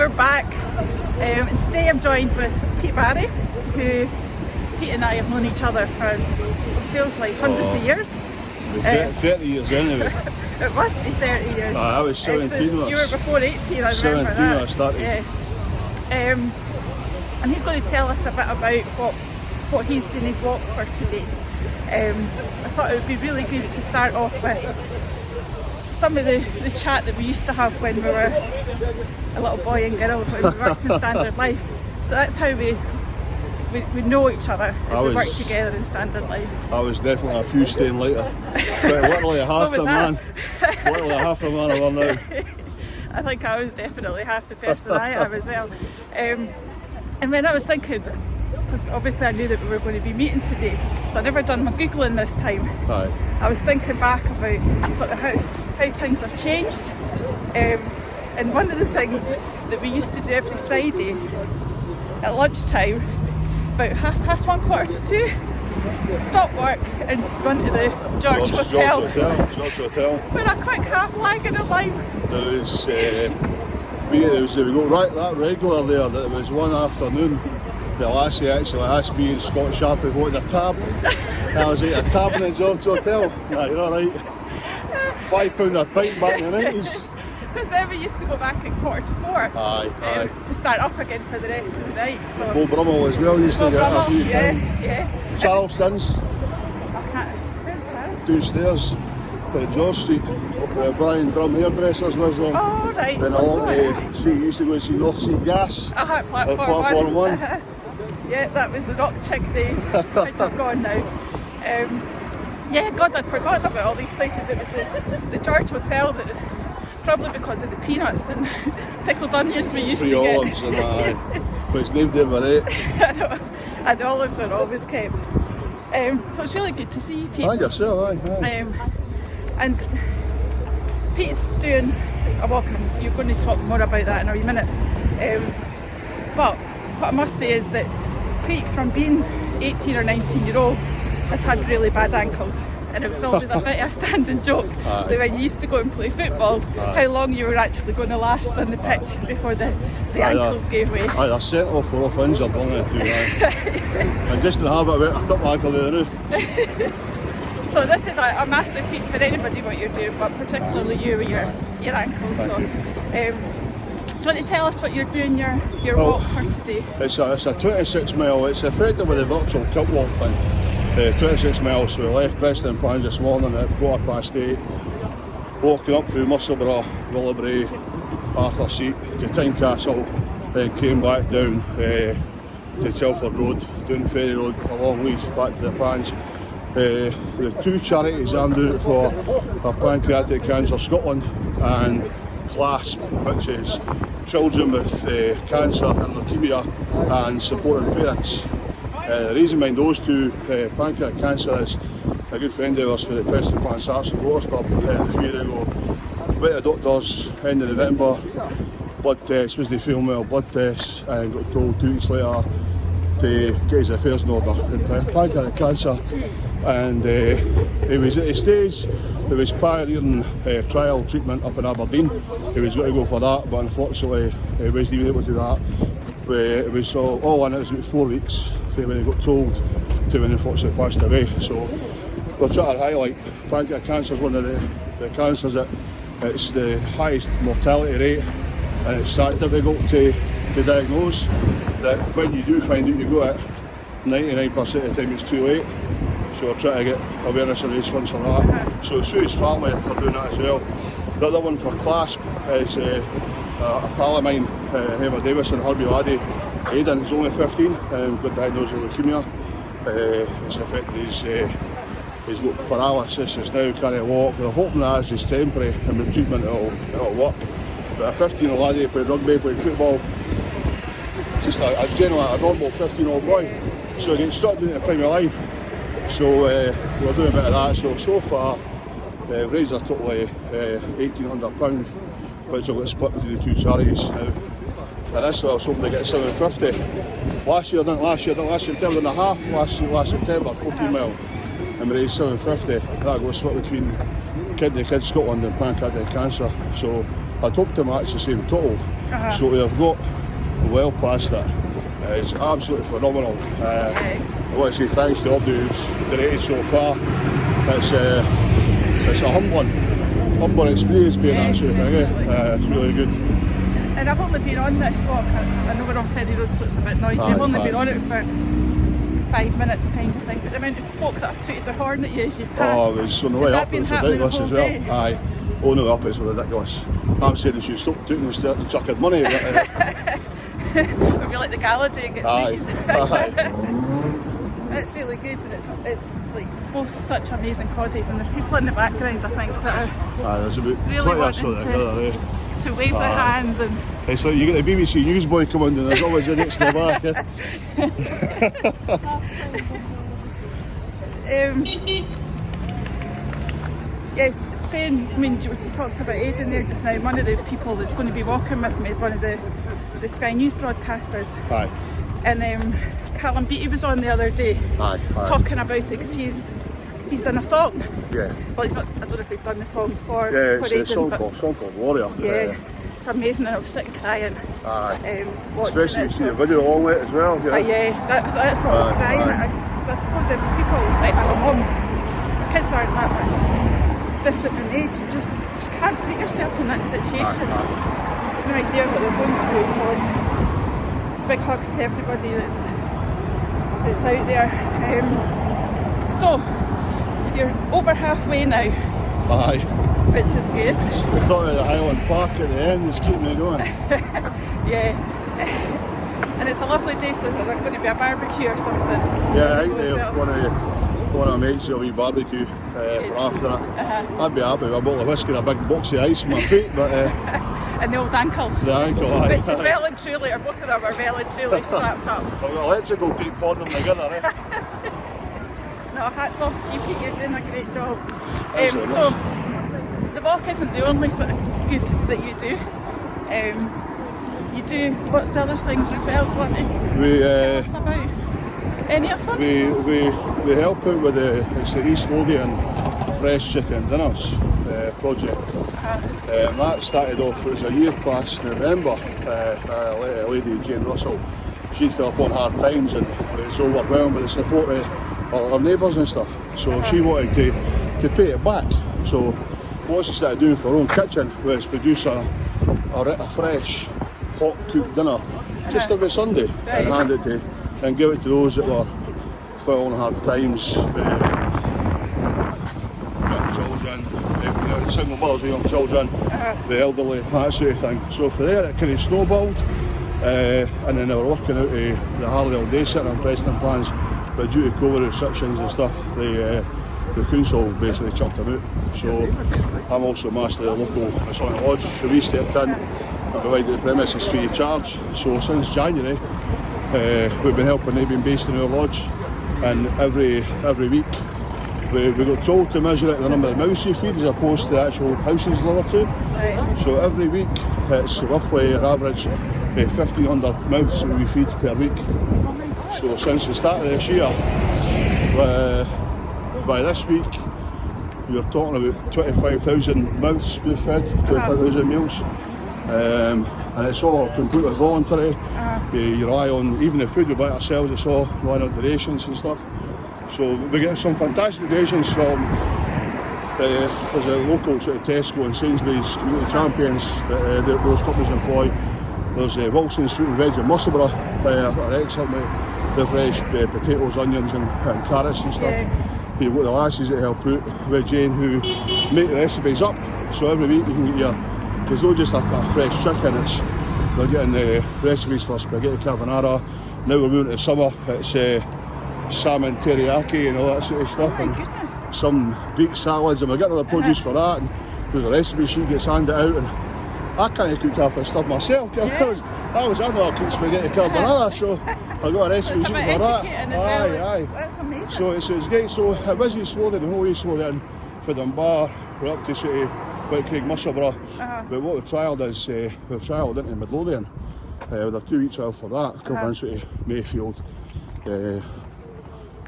we're back, and today I'm joined with Pete Barrie, who Pete and I have known each other for it feels like hundreds of years. 30 years anyway. It must be 30 years. I was 17. You were before 18, I remember 17 that. I started. Yeah. And he's going to tell us a bit about what he's doing his walk for today. I thought it would be really good to start off with some of the chat that we used to have when we were a little boy and girl, when we worked in Standard Life. So that's how we know each other, as we work together in Standard Life. I was definitely a few staying later. But literally half the man. Literally half the man I am now. I think I was definitely half the person I am as well. And when I was thinking, because obviously I knew that we were going to be meeting today, so I never done my Googling this time. Aye. I was thinking back about sort of how things have changed. And one of the things that we used to do every Friday at lunchtime, about 1:30, 1:45, stop work and run to the George Hotel. George Hotel. With a quick half lag in a line. There was, we go right that regular there, that it was one afternoon. The lassie actually asked me and Scott Sharp if we wanted a tab. I was at a tab in the George Hotel. Nah, you're alright. £5 a pint back in the 90s. Because then we used to go back at 3:45. Aye. To start up again for the rest of the night. So Bo Brummel as well used to get a few times. Yeah. Charleston's. Where's Charles? Downstairs at George Street, up where Brian Drum hairdressers lives on. Oh, right. Then along to used to go and see North Sea Gas. Platform 1. Yeah, that was the Rock Chick days, which are gone now. Yeah, God, I'd forgotten about all these places. It was the George Hotel, that probably because of the peanuts and pickled onions we used to get. Olives and that, but it's named Everett. And olives were always kept. So it's really good to see you, Pete. Aye, yourself, aye. And Pete's doing a walk, and you're going to talk more about that in a wee minute. But what I must say is that Pete, from being 18 or 19-year-old, has had really bad ankles. And it was always a bit of a standing joke that when you used to go and play football, how long you were actually going to last on the pitch before the ankles gave way. Aye, I set off or off injured one or two. And just in the habit of it, I took my ankle the other now. So this is a massive feat for anybody what you're doing, but particularly you with your ankles. Do you want to tell us what you're doing your walk for today? It's a 26 mile, it's effectively the virtual cup walk thing. 26 miles, so we left Preston Plans this morning at 8:15, walking up through Musselburgh, Willowbrae, Arthur Seat to Tynecastle, then came back down to Telford Road, down Ferry Road, along Leith, back to the Pans. The two charities I'm doing it for are Pancreatic Cancer Scotland and CLASP, which is children with cancer and leukaemia and supporting parents. The reason behind those two, pancreatic cancer, is a good friend of ours for the Preston Plans Arts and Waters Club a few years ago. Went to doctors end of November, blood tests, wasn't feeling well, blood tests, and got told 2 weeks later to get his affairs in order in pancreatic cancer. And he was at a stage, he was pioneering trial treatment up in Aberdeen. He was going to go for that, but unfortunately he wasn't even able to do that. It was all in, it was about 4 weeks when he got told to when he unfortunately passed away. So we're trying to highlight pancreatic cancer is one of the cancers that it's the highest mortality rate, and it's that difficult to diagnose that when you do find out you got it, 99% of the time it's too late. So we're trying to get awareness and response for that. So Sue's family are doing that as well. The other one for CLASP is a pal of mine, Heather Davison, Herbie Laddie. Aidan is only 15, got diagnosed with leukaemia. It's affected he's got paralysis, he's now can't walk. They're hoping that as is temporary, and with treatment it'll work. But a 15-year-old laddie played rugby, played football, just a general, a normal 15-year-old boy. So he gets stuck into the prime of life. So we're doing a bit of that. So far, we've raised a total of £1,800, which will get split between the two charities now. And this I was hoping to get 750. Last September and a half, last September, 14 mile. And we raised 750. That got split between Kidney Kids Scotland and Pancreatic Cancer. So I'd hope to match the same total. So they've got well past that. It's absolutely phenomenal. I want to say thanks to everybody who's donated so far. It's a humbling experience being that sort of thing. It's really good. And I've only been on this walk, I know we're on Ferry Road so it's a bit noisy, I've only been on it for 5 minutes kind of thing, but the amount of folk that have tooted their horn at you as you've passed, it was on the way up, it was ridiculous as well. Day? Aye, on the way up it's ridiculous. I'm saying they should stop tooting and start chucking money. It'll be like the gala day and get seized. Aye. It's really good, and it's like both such amazing causes, and there's people in the background I think that are There's about really 20 or so together, to wave their hands, and it's like you get the BBC newsboy coming and there's always idiots in the back. Yes, saying, I mean, you talked about Aidan there just now. One of the people that's going to be walking with me is one of the Sky News broadcasters. Aye. And Callum Beattie was on the other day talking about it because he's done a song. Yeah. Well, he's not. I don't know if he's done the song for it's Aidan, a song called Warrior. Yeah. It's amazing, and I was sitting crying. Especially you see the video along with it as well. That's what I was crying at. So I suppose if people, like my mum, my kids aren't that much different in age, you can't put yourself in that situation. No idea what they're going through, so big hugs to everybody that's out there. So you're over halfway now. Aye. Which is good. We thought of the Highland Park at the end, it's keeping it going. Yeah. And it's a lovely day, so is there going to be a barbecue or something? Yeah, I think one of my mates do a wee barbecue for after it. I'd be happy with a bottle of whiskey and a big box of ice on my feet, but... and the old ankle. The ankle, aye. Which is well and truly, or both of them are well and truly strapped up. I've got electrical tape holding them together, No, hats off to you, Pete, you're doing a great job. So, the walk isn't the only sort of good that you do. You do lots of other things as well, don't you? Tell us about any of them? We help out with it's the East Lothian Fresh Chicken Dinners project. That started off, it was a year past November. A lady, Jane Russell, she fell upon hard times and was overwhelmed with the support of her neighbours and stuff. So she wanted to pay it back. So what she started doing for her own kitchen was produce a fresh, hot cooked dinner just every Sunday and hand it to and give it to those that were falling hard times, young children, single mothers with young children, the elderly, that sort of thing. So for there it kind of snowballed, and then they were working out the Harleyhill Day Centre and Preston plans, but due to COVID restrictions and stuff, the council basically chucked them out. So I'm also master of the local Masonic Lodge, so we stepped in and provided the premises free of charge. So since January we've been helping, they've been based in our lodge, and every week we got told to measure it the number of mouths you feed as opposed to the actual houses delivered to. So every week it's roughly an average 1,500 mouths that we feed per week. So since the start of this year, by this week we're talking about 25,000 mouths we've fed, 25,000 meals, and it's all completely voluntary. You rely on, even the food we buy ourselves, it's all relying on donations and stuff. So we get some fantastic donations from there's a local sort of Tesco and Sainsbury's community champions that those companies employ. There's Wilson's Fruit and Veg in Musselburgh, are excellent with the fresh potatoes, onions and carrots and stuff. You've got the lassies that help out with Jane who make the recipes up, so every week you can get there's not just a fresh chicken, they're getting the recipes for spaghetti carbonara. Now we're moving to summer, it's salmon teriyaki and all that sort of stuff, and some Greek salads, and we're getting all the produce for that, and there's a recipe sheet gets handed out, and I can't cook half the stuff myself. I know I cook spaghetti carbonara, so I got a recipe sheet for that. Aye. That's amazing. So it's great. So it was East Lothian, the whole East Lothian, for Dunbar, we're up to sort of Whitecraig, Musselburgh. But what we've trialled is we've trialled into Midlothian with a 2 week trial for that, covering sort of Mayfield,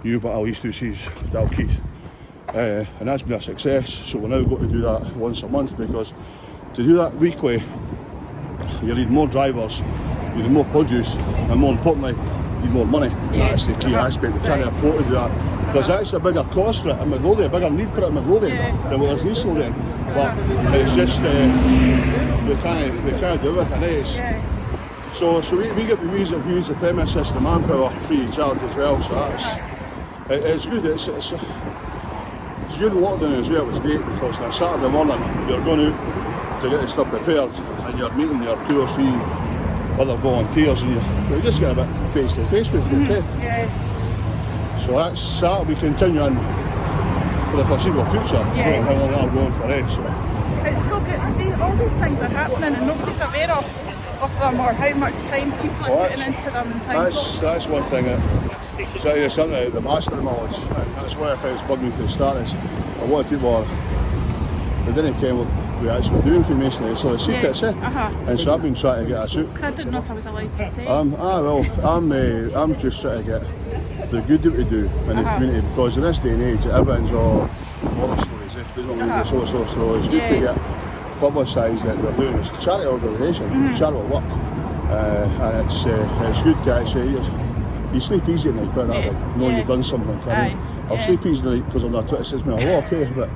Newbattle, East Houses, Dalkeith, and that's been a success. So we're now going to do that once a month because to do that weekly, you need more drivers, you need more produce, and more importantly, you need more money. That's the key aspect. We can't afford to do that. There's actually a bigger cost for it in Midlothian, a bigger need for it in Midlothian than what there's in East Lothian. But it's just, we can't do it, and it's... So we get to use the premise system manpower free of charge as well, so it's good. It's during lockdown as well, it was great because on a Saturday morning you're going out to get the stuff prepared and you're meeting your 2 or 3 other volunteers and you just get a bit face to face with you. So that'll be continuing for the foreseeable future. How long that'll go on for it. So. It's so good. All these things are happening and nobody's aware of them or how much time people are putting into them and things. That's one thing that is something out the master knowledge, and that's why I found it's bugged me from the start. Is a lot of people they didn't care what we actually doing for masonry, so the secrets, and so I've been trying to get us out. Because I didn't know if I was allowed to say. I'm just trying to get the good that we do in the community, because in this day and age everyone's all horror stories. They don't really do social stories. It's good to get publicised that we're doing. It's a charity organisation, charitable work, and it's good to actually you sleep easy at night, put it that way, knowing you've done something for me. I'll sleep easy at night because I'm not 26 minutes walk, but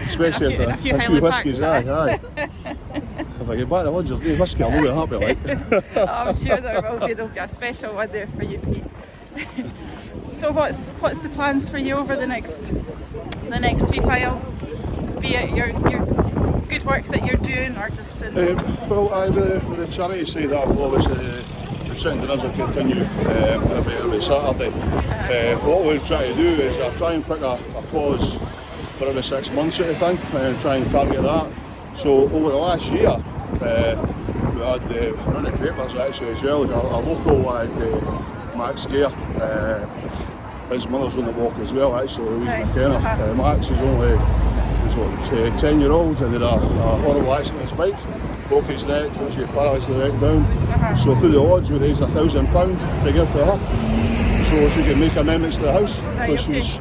especially after a few whiskies, aye. If I get back to lunch, there's no whiskey, I'll be happy like. I'm sure there'll be a special one there for you, Pete. So what's the plans for you over the next wee while? Be it your good work that you're doing, or just in... with the charity side, that will obviously the Second Dinners will continue every Saturday. What we're trying to do is I'll try and pick a cause for every 6 months sort of thing, and try and target that. So over the last year, we had running papers actually as well as a local Max Gare. His mother's on the walk as well actually, Louise McKenna. Max is only 10-year-old and did a horrible accident on his bike, broke his neck, was paralysed the neck down. So through the odds we raised £1,000 to give to her, so she could make amendments to the house, because she's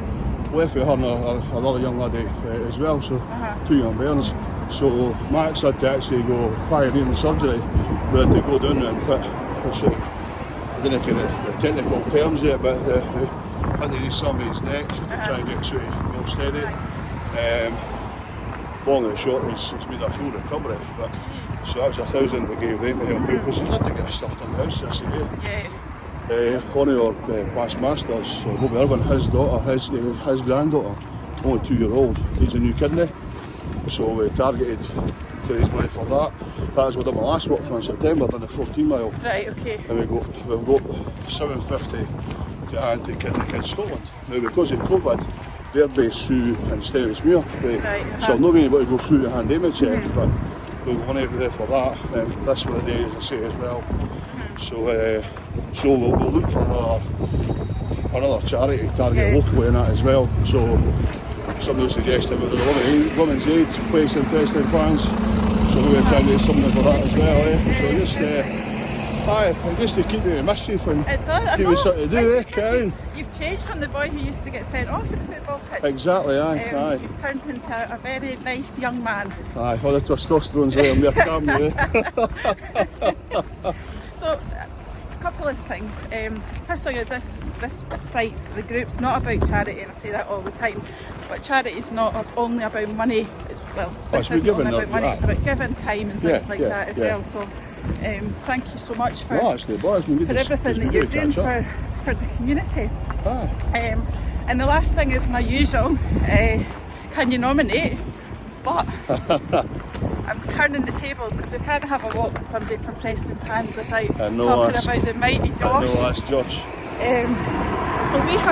left with her and another young lady as well, so 2 young bairns. So Max had to actually go pioneering surgery, we had to go down and put, I don't know the technical terms yet, but they had to raise somebody's neck to try and get sort of real steady. Long and short, it's made a full recovery, but so that was £1,000 we gave them to help out, because they had to get stuff done in the house this year. One of our past masters, Bobby Irvin, his daughter, his granddaughter, only 2-year-old, needs a new kidney, so we targeted to raise money for that. That is what I did my last work for in September, done the 14 mile. Right, okay. And we've got $750 to hand to Kidney Kids Scotland. Now because of COVID, they're based through in Stennismuir, so I'm not being able to go through the hand damage check, but we've got money over there for that, and that's what the day is, I say as well. So we'll look for another charity target locally in that as well. So somebody suggested with the Women's Aid place in Preston plans, so we're going to try and do something for that as well. So just to keep me in mischief and give me something to do, Karen. You've changed from the boy who used to get sent off at the football pitch. Exactly, aye. You've turned into a very nice young man. Aye, all the testosterone's there on there, So, a couple of things. First thing is this site's, the group's not about charity, and I say that all the time, but charity is not only about money. This isn't only about money, it's about giving time and things like that as well. So thank you so much for everything that you're doing for the community. And the last thing is my usual, can you nominate? But I'm turning the tables because we can't have a walk with somebody from Preston Pans without talking about the mighty Josh. Josh. So we've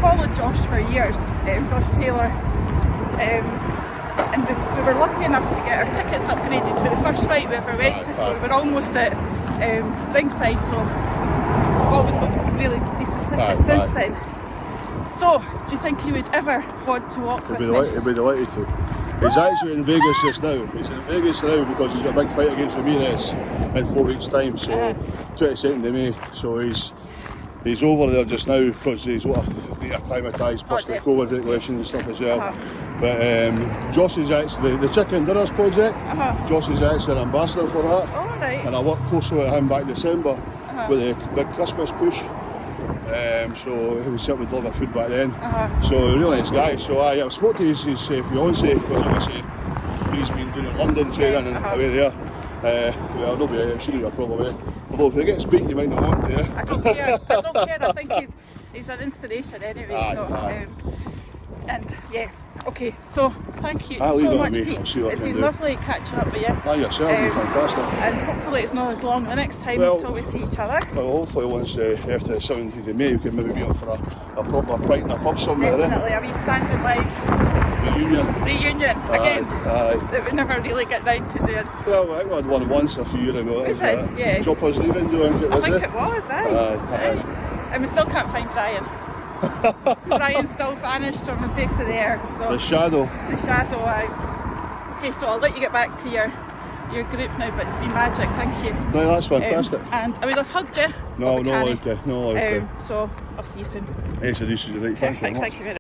followed Josh for years, Josh Taylor, and we were lucky enough to get our tickets upgraded for the first fight we ever went to, so we were almost at ringside, so we've always got really decent tickets since then. So, do you think he would ever want to walk with me? He'd be delighted to. He's actually in Vegas just now. He's in Vegas now because he's got a big fight against Ramirez in 4 weeks' time, so 22nd of May. So he's over there just now because he's acclimatised, plus the COVID regulations and stuff as well. But Joss is actually the Chicken Dinners project. Joss is actually an ambassador for that. Oh, right. And I worked closely with him back in December with the big Christmas push. So he was certainly delivering food back then. So a really nice guy. So I spoke to his fiance because obviously he's been doing London training and away there. Well, nobody, it shouldn't be a problem. Although if he gets beaten, you might not want to. I don't care. I don't care. I think he's an inspiration anyway. And yeah. Okay, so thank you so much, Pete. It's been lovely catching up with you. Yourself, you're fantastic. And hopefully it's not as long the next time until we see each other. Well, hopefully once after the 17th of May, we can maybe be up for a proper pint in a pub somewhere. Definitely, a wee standing live reunion again that we never really get round to doing. Well, I think we had one once a few years ago. We did, yeah. Choppers leaving doing it, was I think it was, aye. And we still can't find Brian. Brian still vanished from the face of the earth. So the shadow. The shadow, aye. Okay, so I'll let you get back to your group now, but it's been magic, thank you. No, that's fantastic. And I would have hugged you. No allowed to. So I'll see you soon. Yes, it is. Right. Thanks very much. Thank you very much.